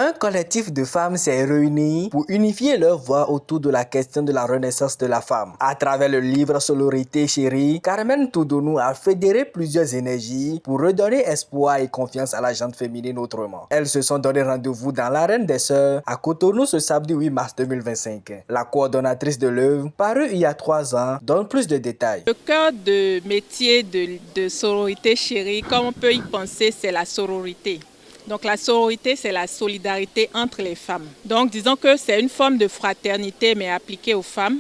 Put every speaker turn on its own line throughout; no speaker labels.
Un collectif de femmes s'est réuni pour unifier leur voix autour de la question de la renaissance de la femme. À travers le livre Sororité chérie, Carmen Toudonou a fédéré plusieurs énergies pour redonner espoir et confiance à la gente féminine autrement. Elles se sont donné rendez-vous dans l'arène des sœurs à Cotonou ce samedi 8 mars 2025. La coordonnatrice de l'œuvre, parue il y a 3 ans, donne plus de détails.
Le cœur de métier de Sororité chérie, comme on peut y penser, c'est la sororité. Donc la sororité, c'est la solidarité entre les femmes. Donc disons que c'est une forme de fraternité, mais appliquée aux femmes.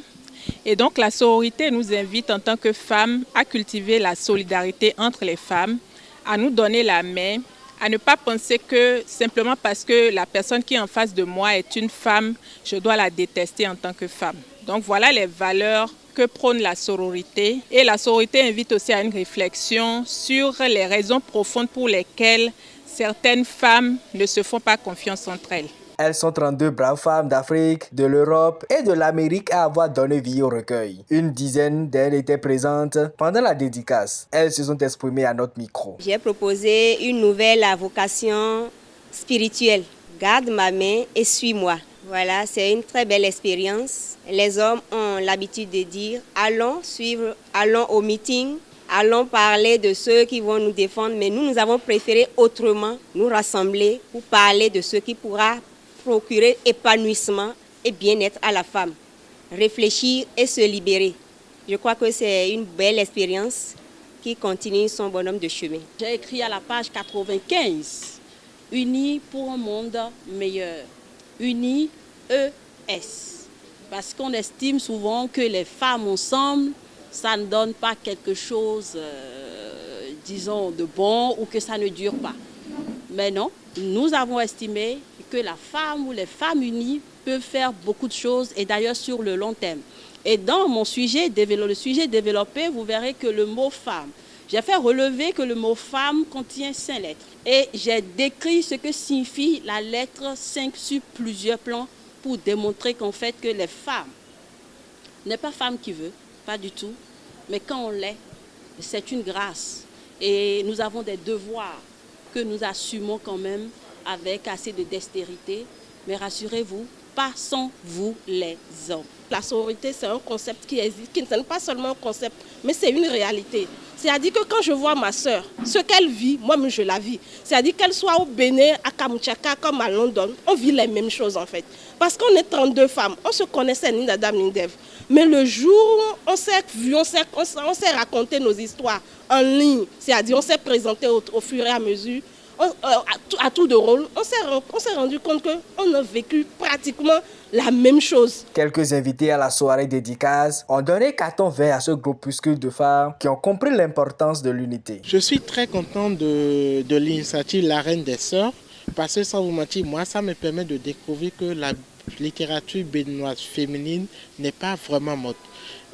Et donc la sororité nous invite en tant que femmes à cultiver la solidarité entre les femmes, à nous donner la main, à ne pas penser que simplement parce que la personne qui est en face de moi est une femme, je dois la détester en tant que femme. Donc voilà les valeurs que prône la sororité. Et la sororité invite aussi à une réflexion sur les raisons profondes pour lesquelles certaines femmes ne se font pas confiance entre elles.
Elles sont 32 braves femmes d'Afrique, de l'Europe et de l'Amérique à avoir donné vie au recueil. Une dizaine d'elles étaient présentes pendant la dédicace. Elles se sont exprimées à notre micro.
J'ai proposé une nouvelle vocation spirituelle. Garde ma main et suis-moi. Voilà, c'est une très belle expérience. Les hommes ont l'habitude de dire « allons suivre, allons au meeting ». Allons parler de ceux qui vont nous défendre, mais nous avons préféré autrement nous rassembler pour parler de ce qui pourra procurer épanouissement et bien-être à la femme. Réfléchir et se libérer. Je crois que c'est une belle expérience qui continue son bonhomme de chemin.
J'ai écrit à la page 95, Unis pour un monde meilleur. Unis, ES. Parce qu'on estime souvent que les femmes ensemble, ça ne donne pas quelque chose, disons, de bon ou que ça ne dure pas. Mais non, nous avons estimé que la femme ou les femmes unies peuvent faire beaucoup de choses et d'ailleurs sur le long terme. Et dans mon sujet, le sujet développé, vous verrez que le mot femme, j'ai fait relever que le mot femme contient 5 lettres. Et j'ai décrit ce que signifie la lettre 5 sur plusieurs plans pour démontrer qu'en fait que les femmes, n'est pas femme qui veut, pas du tout, mais quand on l'est, c'est une grâce. Et nous avons des devoirs que nous assumons quand même avec assez de dextérité. Mais rassurez-vous, pas sans vous les hommes.
La sororité, c'est un concept qui existe, qui n'est pas seulement un concept, mais c'est une réalité. C'est-à-dire que quand je vois ma sœur, ce qu'elle vit, moi-même je la vis. C'est-à-dire qu'elle soit au Bénin, à Kamtchaka, comme à London, on vit les mêmes choses en fait. Parce qu'on est 32 femmes, on se connaissait ni d'Adam ni d'Ève. Mais le jour où on s'est vu, on s'est raconté nos histoires en ligne, c'est-à-dire on s'est présenté au fur et à mesure, à tour de rôle, on s'est rendu compte qu'on a vécu pratiquement la même chose.
Quelques invités à la soirée dédicace ont donné carton vert à ce groupuscule de femmes qui ont compris l'importance de l'unité.
Je suis très content de l'initiative La Reine des Sœurs parce que sans vous mentir, moi ça me permet de découvrir que la littérature béninoise féminine n'est pas vraiment morte.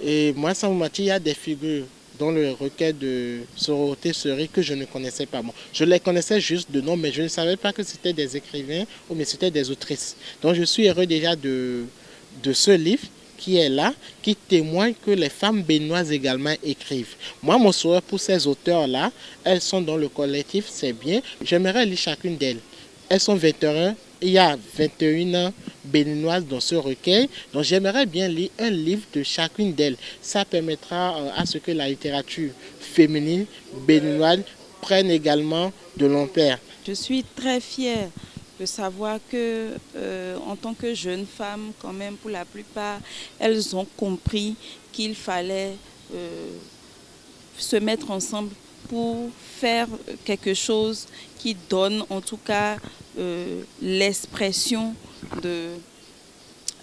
Et moi sans vous mentir, il y a des figures dans le recueil de Sororité chérie que je ne connaissais pas. Bon, je les connaissais juste de nom, mais je ne savais pas que c'était des écrivains ou mais c'était des autrices. Donc je suis heureux déjà de ce livre qui est là, qui témoigne que les femmes béninoises également écrivent. Moi, mon souhait pour ces auteurs-là, elles sont dans le collectif, c'est bien. J'aimerais lire chacune d'elles. Elles sont 21. Il y a 21 ans béninoises dans ce recueil. Donc j'aimerais bien lire un livre de chacune d'elles. Ça permettra à ce que la littérature féminine béninoise prenne également de l'ampleur.
Je suis très fière de savoir que en tant que jeune femme, quand même pour la plupart, elles ont compris qu'il fallait se mettre ensemble pour faire quelque chose qui donne en tout cas l'expression de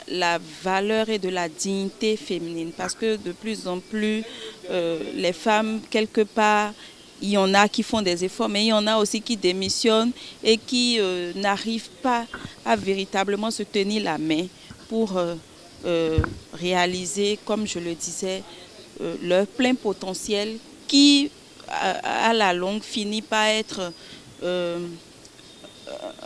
la valeur et de la dignité féminine. Parce que de plus en plus, les femmes, quelque part, il y en a qui font des efforts, mais il y en a aussi qui démissionnent et qui n'arrivent pas à véritablement se tenir la main pour réaliser, comme je le disais, leur plein potentiel qui, à la longue, finit par être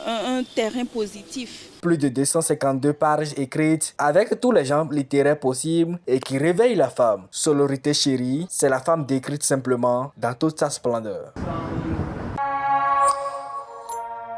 un terrain positif.
Plus de 252 pages écrites avec tous les genres littéraires possibles et qui réveillent la femme. Sororité chérie, c'est la femme décrite simplement dans toute sa splendeur.